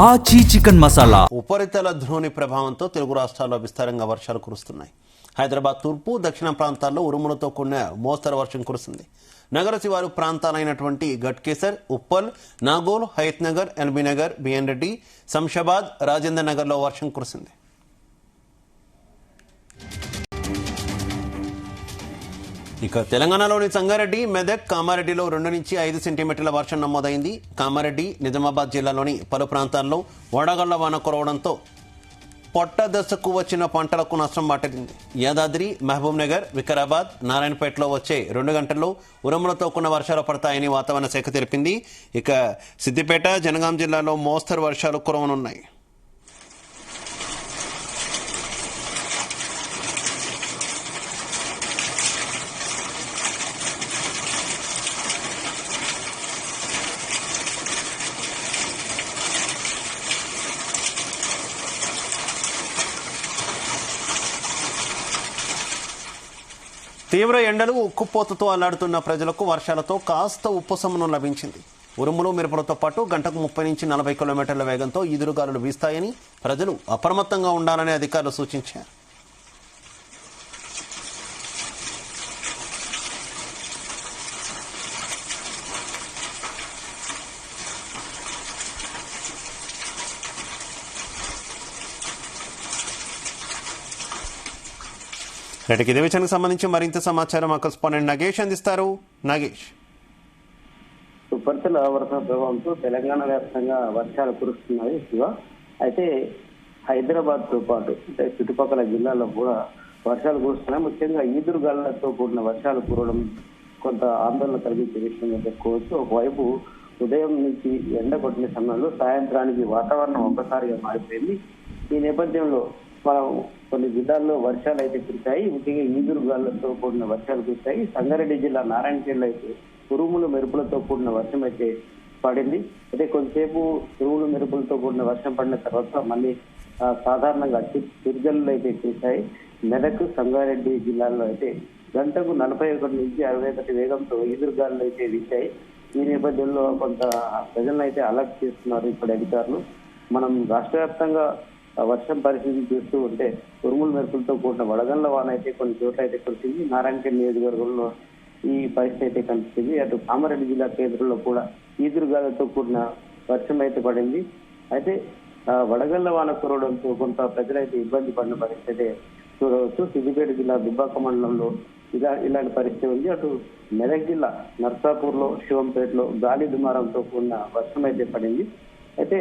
ఆచి చికెన్ మసాలా. ఉపరితల ద్రోణి ప్రభావంతో తెలుగు రాష్ట్రాల్లో విస్తారంగా వర్షాలు కురుస్తున్నాయి. హైదరాబాద్ తూర్పు దక్షిణ ప్రాంతాల్లో ఉరుములతో కూడిన మోస్తరు వర్షం కురుస్తుంది. నగర శివారు ప్రాంతాలైనటువంటి గట్కేసర్, ఉప్పల్, నాగోల్, హయత్ నగర్, ఎల్బీ నగర్, బిఎన్ రెడ్డి, శంషాబాద్, రాజేంద్ర నగర్లో వర్షం కురిసింది. ఇక తెలంగాణలోని సంగారెడ్డి, మెదక్, కామారెడ్డిలో 2 నుంచి 5 సెంటీమీటర్ల వర్షం నమోదైంది. కామారెడ్డి, నిజామాబాద్ జిల్లాలోని పలు ప్రాంతాల్లో వడగళ్ల వాన కురవడంతో పొట్ట దశకు వచ్చిన పంటలకు నష్టం వాటిల్లింది. యాదాద్రి, మహబూబ్ నగర్, వికారాబాద్, నారాయణపేటలో వచ్చే 2 గంటల్లో ఉరుములతో కూడిన వర్షాలు పడతాయని వాతావరణ శాఖ తెలిపింది. ఇక సిద్దిపేట, జనగాం జిల్లాలో మోస్తరు వర్షాలు కురవనున్నాయి. తీవ్ర ఎండలు, ఉక్కుపోతతో అల్లాడుతున్న ప్రజలకు వర్షాలతో కాస్త ఉపశమనం లభించింది. ఉరుములు, మెరుపులతో పాటు గంటకు 30 నుంచి 40 కిలోమీటర్ల వేగంతో ఈదురుగాలులు వీస్తాయని ప్రజలు అప్రమత్తంగా ఉండాలని అధికారులు సూచించారు. నేటికి ఇదే విషయానికి సంబంధించి మరింత సమాచారం మా కరెస్పాండెంట్ నగేష్ అందిస్తారు. నగేష్, ఉపరితల ఆవర్తన ప్రభావంతో తెలంగాణ వ్యాప్తంగా వర్షాలు కురుస్తున్నాయి. అయితే హైదరాబాద్ తో పాటు అంటే చుట్టుపక్కల జిల్లాల్లో కూడా వర్షాలు కురుస్తున్నాయి. ముఖ్యంగా ఈదురుగాలులతో కూడిన వర్షాలు కురవడం కొంత ఆందోళన కలిగించే విషయంగా చెప్పుకోవచ్చు. ఒకవైపు ఉదయం నుంచి ఎండ కొట్టిన సమయంలో సాయంత్రానికి వాతావరణం ఒక్కసారిగా మారిపోయింది. ఈ నేపథ్యంలో మనం కొన్ని జిల్లాల్లో వర్షాలు అయితే కురిశాయి. ముఖ్యంగా ఈదురుగాలులతో కూడిన వర్షాలు కురిశాయి. సంగారెడ్డి జిల్లా నారాయణపేటలో అయితే ఉరుములు, మెరుపులతో కూడిన వర్షం అయితే పడింది. అయితే కొంతసేపు ఉరుములు, మెరుపులతో కూడిన వర్షం పడిన తర్వాత మళ్ళీ సాధారణంగా చిరుజల్లులు అయితే కురిశాయి. మెదక్, సంగారెడ్డి జిల్లాల్లో అయితే గంటకు 41 నుంచి 61 వేగంతో ఈదురుగాలులు అయితే వీచాయి. ఈ నేపథ్యంలో కొంత ప్రజలను అయితే అలర్ట్ చేస్తున్నారు ఇప్పుడు అధికారులు. మనం రాష్ట్ర వ్యాప్తంగా వర్షం పరిస్థితి చూస్తూ ఉంటే ఉరుములు, మెరుపులతో కూడిన వడగండ్ల వాన అయితే కొన్ని చోట్ల అయితే కురిసింది. నారాయణపేట నియోజకవర్గంలో ఈ పరిస్థితి అయితే కనిపిస్తుంది. అటు కామారెడ్డి జిల్లా కేంద్రంలో కూడా ఈదురుగాలతో కూడిన వర్షం అయితే పడింది. అయితే వడగళ్ల వాన కురవడంతో కొంత ప్రజలైతే ఇబ్బంది పడిన పరిస్థితి చూడవచ్చు. సిద్దిపేట జిల్లా దుబ్బాక మండలంలో ఇలాంటి పరిస్థితి ఉంది. అటు మెదక్ జిల్లా నర్సాపూర్లో, శివంపేటలో గాలి దుమారంతో కూడిన వర్షం అయితే పడింది. అయితే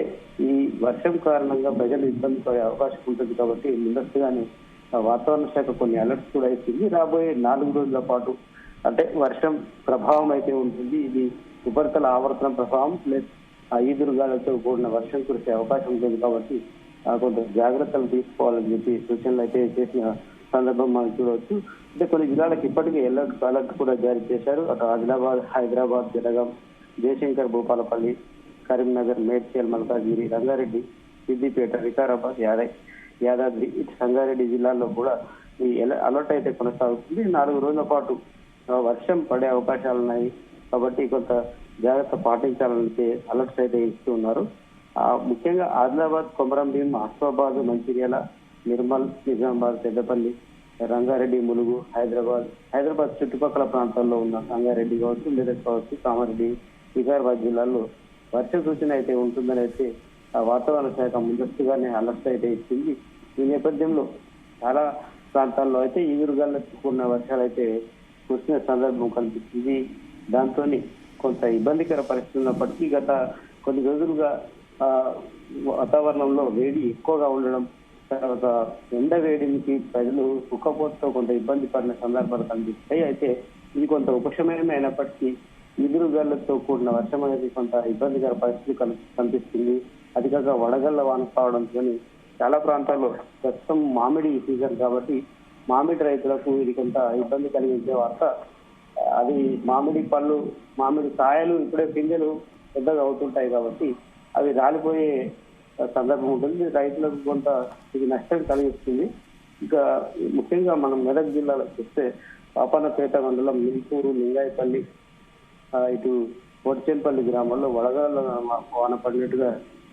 ఈ వర్షం కారణంగా ప్రజలు ఇబ్బంది పడే అవకాశం ఉంటుంది కాబట్టి ముందస్తుగానే వాతావరణ శాఖ కొన్ని అలర్ట్స్ కూడా ఇస్తుంది. రాబోయే 4 రోజుల పాటు అంటే వర్షం ప్రభావం అయితే ఉంటుంది. ఇది ఉపరితల ఆవర్తన ప్రభావం ప్లస్ ఈదురుగాలతో కూడిన వర్షం కురిసే అవకాశం ఉంటుంది కాబట్టి కొంత జాగ్రత్తలు తీసుకోవాలని చెప్పి సూచనలు అయితే చేసిన సందర్భం మనం చూడవచ్చు. అంటే కొన్ని జిల్లాలకు ఇప్పటికే అలర్ట్ కూడా జారీ చేశారు. అటు ఆదిలాబాద్, హైదరాబాద్, జనగాం, జయశంకర్, భూపాలపల్లి, కరీంనగర్, మేడ్చల్, మల్కాజ్గిరి, రంగారెడ్డి, సిద్దిపేట, వికారాబాద్, యాదాద్రి, ఇటు సంగారెడ్డి జిల్లాల్లో కూడా ఈ అలర్ట్ అయితే కొనసాగుతుంది. 4 రోజుల పాటు వర్షం పడే అవకాశాలు ఉన్నాయి కాబట్టి కొంత జాగ్రత్త పాటించాలని అలర్ట్స్ అయితే ఇస్తూ ఉన్నారు. ముఖ్యంగా ఆదిలాబాద్, కొమరంభీం, ఆసిఫాబాద్, మంచిర్యాల, నిర్మల్, నిజామాబాద్, పెద్దపల్లి, రంగారెడ్డి, ములుగు, హైదరాబాద్ చుట్టుపక్కల ప్రాంతాల్లో ఉన్న సంగారెడ్డి కావచ్చు, మెదక్ కావచ్చు, కామారెడ్డి, వికారాబాద్ జిల్లాల్లో వర్ష సూచన అయితే ఉంటుందని అయితే వాతావరణ శాఖ ముందస్తుగానే అలర్ట్ అయితే ఇచ్చింది. ఈ నేపథ్యంలో చాలా ప్రాంతాల్లో అయితే ఈదురుగాలులతో కూడిన వర్షాలు అయితే కురిసిన సందర్భం కనిపిస్తుంది. దాంతో కొంత ఇబ్బందికర పరిస్థితి ఉన్నప్పటికీ గత కొన్ని రోజులుగా వాతావరణంలో వేడి ఎక్కువగా ఉండడం, తర్వాత ఎండ వేడికి ప్రజలు ఉక్కపోతతో కొంత ఇబ్బంది పడిన సందర్భాలు కనిపిస్తాయి. అయితే ఇది కొంత ఉపశమనమే అయినప్పటికీ ఈదురుగాలులతో కూడిన వర్షం అనేది కొంత ఇబ్బందికర పరిస్థితి కనిపిస్తుంది. అధికంగా వడగళ్ల వాన కావడంతో చాలా ప్రాంతాల్లో ప్రస్తుతం మామిడి సీజన్ కాబట్టి మామిడి రైతులకు ఇది కొంత ఇబ్బంది కలిగించే వార్త. అది మామిడి పళ్ళు, మామిడి కాయలు ఇప్పుడే పిందెలు పెద్దగా అవుతుంటాయి కాబట్టి అవి రాలిపోయే సందర్భం ఉంటుంది. రైతులకు కొంత ఇది నష్టం కలిగిస్తుంది. ఇక ముఖ్యంగా మనం మెదక్ జిల్లాలో చూస్తే పాపన్నపేట మండలం, మిల్పూరు, లింగాయపల్లి, ఇటు పొడిచెంపల్లి గ్రామంలో వడగళ్ల వాన పడినట్టుగా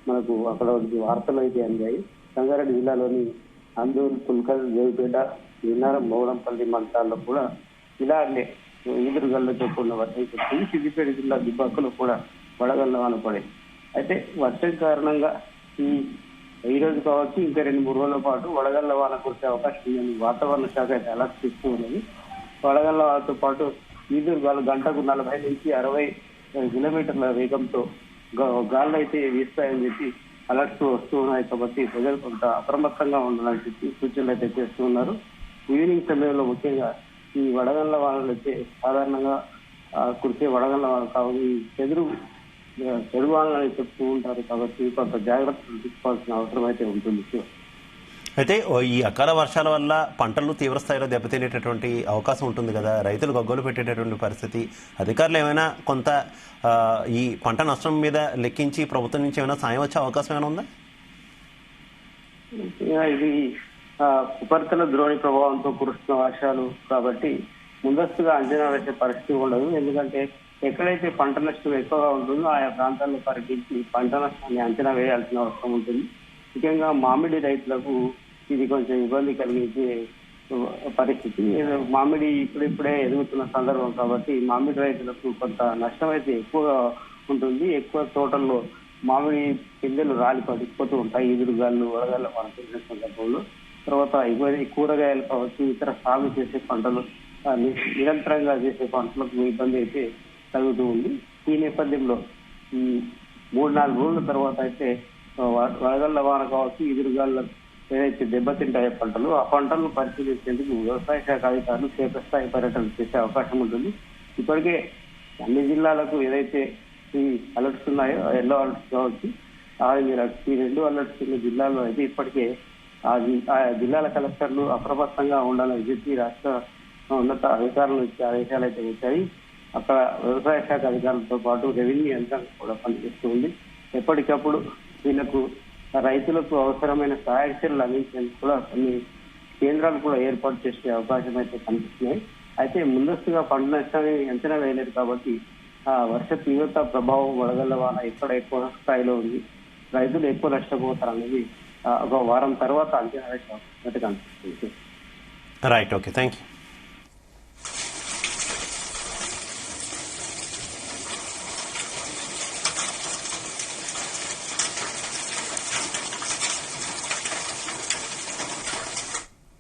మనకు అక్కడ వార్తలు అయితే అందాయి. సంగారెడ్డి జిల్లాలోని అందూరు, పుల్కల్, జైపేట, విన్నారం, మౌడంపల్లి మండలాల్లో కూడా ఇలాగే ఈదురుగల్లతో కూడిన వర్షం కురిసింది. సిద్దిపేట జిల్లా దుబ్బాకలో కూడా వడగళ్ల వాన పడింది. అయితే వర్షం కారణంగా ఈ రోజు కావచ్చు ఇంకా 2-3 రోజుల పాటు వడగళ్ల వాన కురిసే అవకాశం ఉందని వాతావరణ శాఖ అయితే అలర్ట్ ఇస్తూ ఉన్నది. వడగళ్ల వానతో పాటు ఈదురుగాలు గంటకు 40 నుంచి 60 కిలోమీటర్ల వేగంతో గాలు అయితే వీస్తాయని చెప్పి అలర్ట్స్ వస్తూ ఉన్నాయి. కాబట్టి ప్రజలు కొంత అప్రమత్తంగా ఉండాలని చెప్పి సూచనలు అయితే చేస్తూ ఉన్నారు. ఈవినింగ్ సమయంలో ముఖ్యంగా ఈ వడగళ్ల వానలు అయితే సాధారణంగా కురిసే వడగళ్ల వాన కావు, ఈ చెడు వానలు చెప్తూ ఉంటారు. కాబట్టి కొంత జాగ్రత్తలు తీసుకోవాల్సిన అవసరం అయితే ఉంటుంది. అయితే ఈ అకాల వర్షాల వల్ల పంటలు తీవ్ర స్థాయిలో దెబ్బతినేటటువంటి అవకాశం ఉంటుంది కదా, రైతులు గగ్గోలు పెట్టేటటువంటి పరిస్థితి. అధికారులు ఏమైనా కొంత ఈ పంట నష్టం మీద లెక్కించి ప్రభుత్వం నుంచి ఏమైనా సాయం వచ్చే అవకాశం ఏమైనా ఉందా? ఇది ఉపరితల ద్రోణి ప్రభావంతో కురుస్తున్న వర్షాలు కాబట్టి ముందస్తుగా అంచనా వేసే పరిస్థితి ఉండదు. ఎందుకంటే ఎక్కడైతే పంట నష్టం ఎక్కువగా ఉంటుందో ఆయా ప్రాంతాల్లో పర్యటించి పంట నష్టాన్ని అంచనా వేయాల్సిన అవసరం ఉంటుంది. ముఖ్యంగా మామిడి రైతులకు ఇది కొంచెం ఇబ్బంది కలిగించే పరిస్థితి. మామిడి ఇప్పుడిప్పుడే ఎదుగుతున్న సందర్భం కాబట్టి మామిడి రైతులకు కొంత నష్టం అయితే ఎక్కువగా ఉంటుంది. ఎక్కువ తోటల్లో మామిడి పిందెలు రాలి పడిపోతూ ఉంటాయి ఈదురుగాళ్ళు, వడగళ్ళ వాన కురిసిన సందర్భంలో. తర్వాత కూరగాయలు కావచ్చు, ఇతర సాగు చేసే పంటలు, నిరంతరంగా చేసే పంటలకు ఇబ్బంది అయితే కలుగుతూ ఉంది. ఈ నేపథ్యంలో ఈ 3-4 రోజుల తర్వాత అయితే వడగళ్ల వాన కావచ్చు, ఈదురుగాళ్ళ ఏదైతే దెబ్బతింటాయో పంటలు, ఆ పంటలను పరిశీలించేందుకు వ్యవసాయ శాఖ అధికారులు క్షేత్రస్థాయి పర్యటన చేసే అవకాశం ఉంటుంది. ఇప్పటికే అన్ని జిల్లాలకు ఏదైతే ఈ అలర్ట్స్ ఉన్నాయో, ఎల్లో అలర్ట్స్ కావచ్చు, ఆరెంజ్ అలర్ట్స్, ఈ 2 అలర్ట్స్ ఉన్న జిల్లాల్లో అయితే ఇప్పటికే ఆ జిల్లాల కలెక్టర్లు అప్రమత్తంగా ఉండాలని చెప్పి రాష్ట్ర ఉన్నత అధికారులు ఇచ్చే ఆదేశాలు అయితే వచ్చాయి. అక్కడ వ్యవసాయ శాఖ అధికారులతో పాటు రెవెన్యూ యంత్రాంగం కూడా పనిచేస్తూ ఉంది. ఎప్పటికప్పుడు వీళ్లకు రైతులకు అవసరమైన సహాయక చర్యలు అందించేందుకు కూడా కొన్ని కేంద్రాలు కూడా ఏర్పాటు చేసే అవకాశం అయితే కనిపిస్తున్నాయి. అయితే ముందస్తుగా పంట నష్టాన్ని అంచనా వేయలేదు కాబట్టి ఆ వర్ష తీవ్రత ప్రభావం, వడగళ్ల వాన ఎక్కడ ఎక్కువ స్థాయిలో ఉంది, రైతులు ఎక్కువ నష్టపోతారనేది ఒక వారం తర్వాత అంచనా వేసే అవకాశం అయితే కనిపిస్తుంది. Right, okay, thank you.